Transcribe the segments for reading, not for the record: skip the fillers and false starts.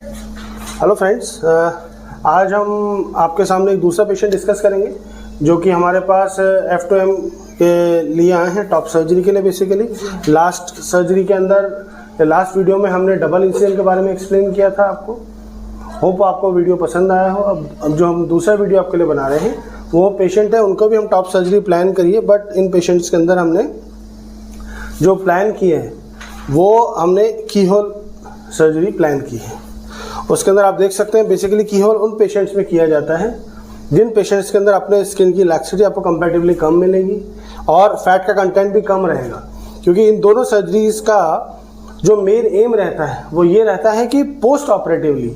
Hello friends, आज हम आपके सामने एक दूसरा पेशेंट डिस्कस करेंगे जो कि हमारे पास F2M के लिए आए हैं, टॉप सर्जरी के लिए। बेसिकली लास्ट सर्जरी के अंदर लास्ट वीडियो में हमने डबल इंसिडेंट के बारे में एक्सप्लेन किया था आपको। होप आपको वीडियो पसंद आया हो। अब जो हम दूसरा वीडियो आपके लिए बना रहे हैं वो पेशेंट है, उनको भी हम टॉप सर्जरी प्लान करिए, बट इन पेशेंट्स के अंदर हमने जो प्लान किए हैं वो हमने की होल सर्जरी प्लान की है। उसके अंदर आप देख सकते हैं बेसिकली की होल उन पेशेंट्स में किया जाता है जिन पेशेंट्स के अंदर अपने स्किन की लैक्सिटी आपको कंपैरेटिवली कम मिलेगी और फैट का कंटेंट भी कम रहेगा, क्योंकि इन दोनों सर्जरीज का जो मेन एम रहता है वो ये रहता है कि पोस्ट ऑपरेटिवली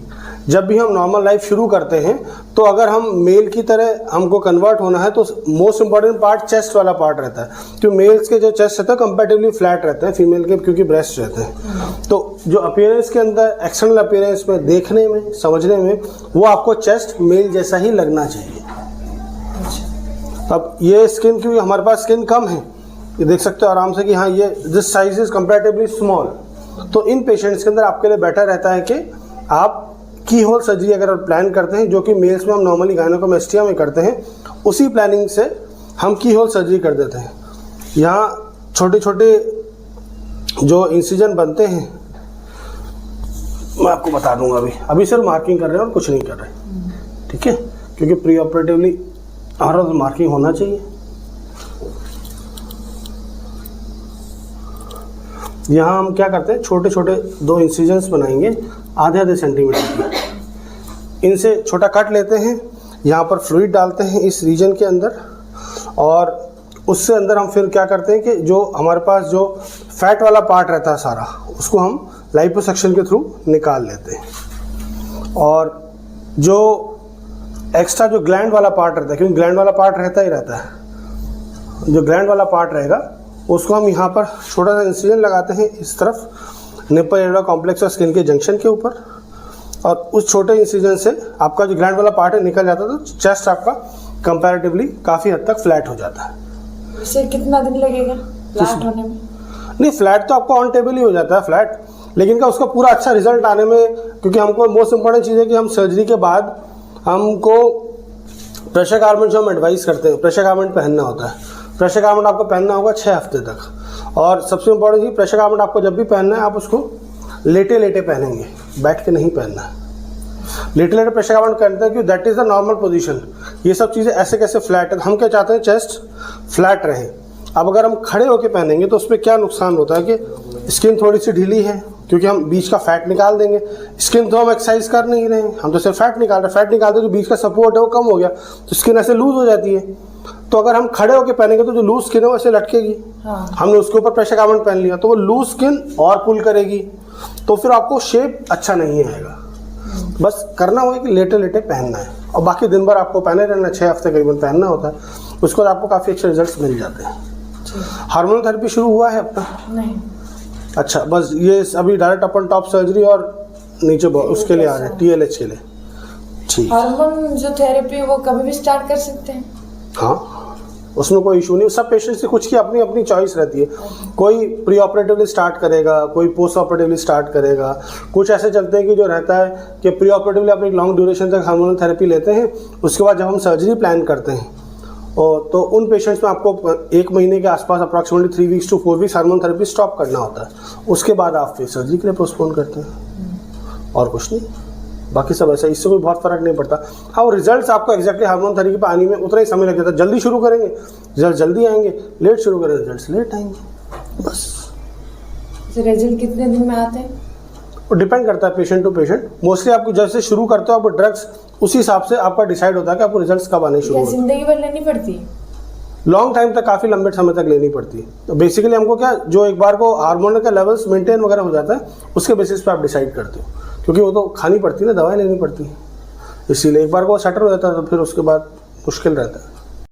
जब भी हम नॉर्मल लाइफ शुरू करते हैं तो अगर हम मेल की तरह हमको कन्वर्ट होना है तो मोस्ट इंपॉर्टेंट पार्ट चेस्ट वाला पार्ट रहता है, क्योंकि मेल्स के जो चेस्ट रहता है कंपैरेटिवली फ्लैट रहते हैं, फीमेल के क्योंकि ब्रेस्ट रहते हैं। तो जो अपीयरेंस के अंदर एक्सटर्नल अपीयरेंस में देखने में समझने में वो आपको चेस्ट मेल जैसा ही लगना चाहिए। अब ये स्किन, क्योंकि हमारे पास स्किन कम है, ये देख सकते हो आराम से कि हाँ ये this size is comparatively small, तो इन पेशेंट्स के अंदर आपके लिए बेटर रहता है कि आप की होल सर्जरी अगर प्लान करते हैं, जो कि मेल्स में हम नॉर्मली गायनेकोमेस्टिया में करते हैं, उसी प्लानिंग से हम की होल सर्जरी कर देते हैं। यहाँ छोटे छोटे जो इंसिजन बनते हैं मैं आपको बता दूंगा। अभी सिर्फ मार्किंग कर रहे हैं और कुछ नहीं कर रहे, ठीक है, क्योंकि प्री ऑपरेटिवली हर रोज मार्किंग होना चाहिए। यहाँ हम क्या करते हैं, छोटे छोटे दो इंसिजन्स बनाएंगे आधे आधे सेंटीमीटर की। इनसे छोटा कट लेते हैं, यहाँ पर फ्लूइड डालते हैं इस रीजन के अंदर, और उससे अंदर हम फिर क्या करते हैं कि जो हमारे पास जो फैट वाला पार्ट रहता है सारा, उसको हम लाइपोसक्शन के थ्रू निकाल लेते हैं। और जो एक्स्ट्रा जो ग्लैंड वाला पार्ट रहता है, क्योंकि ग्लैंड वाला पार्ट रहता ही रहता है, जो ग्लैंड वाला पार्ट रहेगा उसको हम यहाँ पर छोटा सा इंसिजन लगाते हैं इस तरफ निपल एरिया कॉम्प्लेक्स और स्किन के जंक्शन के ऊपर, और उस छोटे इंसिजन से आपका जो ग्लैंड वाला पार्ट है निकल जाता है, तो चेस्ट आपका कंपैरेटिवली काफ़ी हद तक फ्लैट हो जाता है। इसे कितना दिन लगेगा फ्लैट होने में? नहीं, फ्लैट तो आपको ऑन टेबल ही हो जाता है फ्लैट, लेकिन क्या उसका पूरा अच्छा रिजल्ट आने में, क्योंकि हमको मोस्ट इंपॉर्टेंट चीज़ है कि हम सर्जरी के बाद हमको प्रेशर गारमेंट जो हम एडवाइस करते हैं, प्रेशर गारमेंट पहनना होता है। प्रेशर गारमेंट आपको पहनना होगा 6 हफ्ते तक, और सबसे इम्पोर्टेंट चीज़, प्रेशर गारमेंट आपको जब भी पहनना है आप उसको लेटे लेटे पहनेंगे, बैठ के नहीं पहनना है। लेटे लेटे प्रेशर गारमेंट पहनते हैं कि that is the normal position. ये सब चीज़ें ऐसे कैसे फ्लैट है, हम क्या चाहते हैं चेस्ट फ्लैट रहे। अब अगर हम खड़े होकर पहनेंगे तो उसमें क्या नुकसान होता है कि स्किन थोड़ी सी ढीली है, क्योंकि हम बीच का फैट निकाल देंगे। स्किन तो हम एक्सरसाइज कर नहीं रहे हैं, हम तो सिर्फ फैट निकाल रहे हैं। फैट निकालते तो बीच का सपोर्ट है वो कम हो गया, तो स्किन ऐसे लूज हो जाती है। तो अगर हम खड़े होकर पहनेंगे तो जो लूज स्किन है वो ऐसे लटकेगी। हमने उसके ऊपर प्रेशर गारमेंट पहन लिया तो वो लूज स्किन और पुल करेगी, तो फिर आपको शेप अच्छा नहीं आएगा। बस करना होगा कि लेटे लेटे पहनना है, और बाकी दिन भर आपको पहने रहना, 6 हफ्ते करीबन पहनना होता है। उसके बाद आपको काफ़ी अच्छे रिजल्ट्स मिल जाते हैं। हार्मोनल थेरेपी शुरू हुआ है अपना? नहीं। अच्छा, बस ये अभी डायरेक्ट अपन टॉप सर्जरी और नीचे उसके लिए आ रहे हैं, TLH के लिए। ठीक, हार्मोन जो थेरेपी वो कभी भी स्टार्ट कर सकते हैं? हाँ, उसमें कोई इशू नहीं। सब पेशेंट्स की कुछ की अपनी अपनी चॉइस रहती है। कोई प्री ऑपरेटिवली स्टार्ट करेगा, कोई पोस्ट ऑपरेटिवली स्टार्ट करेगा। कुछ ऐसे चलते हैं कि जो रहता है कि प्री ऑपरेटिवली आप एक लॉन्ग ड्यूरेशन तक हार्मोनल थेरेपी लेते हैं, उसके बाद जब हम सर्जरी प्लान करते हैं और तो उन पेशेंट्स में आपको 1 महीने के आसपास approximately 3 weeks to 4 weeks hormone therapy stop करना होता है। उसके बाद आप फिर सर्जरी के लिए पोस्टपोन करते हैं, और कुछ नहीं। बाकी सब ऐसा, इससे कोई बहुत फर्क नहीं पड़ता। हाँ, वो रिजल्ट्स आपको एक्जैक्टली हार्मोन थेरेपी पर आने में उतना ही समय लग जाता है। जल्दी शुरू करेंगे रिजल्ट जल्दी आएंगे, लेट शुरू करेंगे रिजल्ट्स लेट आएंगे, बस। रिजल्ट कितने दिन में आते हैं? वो डिपेंड करता है पेशेंट टू पेशेंट। मोस्टली आपको जैसे शुरू करते हो आप ड्रग्स, उसी हिसाब से आपका डिसाइड होता है कि आपको रिजल्ट्स कब आने शुरू होते हैं। जिंदगी भर लेनी पड़ती है? लॉन्ग टाइम तक, काफ़ी लंबे समय तक लेनी पड़ती है। तो बेसिकली हमको क्या, जो एक बार को हार्मोन का लेवल्स मेंटेन वगैरह हो जाता है, उसके बेसिस पे आप डिसाइड करते हो, क्योंकि वो तो खानी पड़ती है ना, दवाई लेनी पड़ती है, इसीलिए एक बार को सेटल हो जाता है तो फिर उसके बाद मुश्किल रहता है।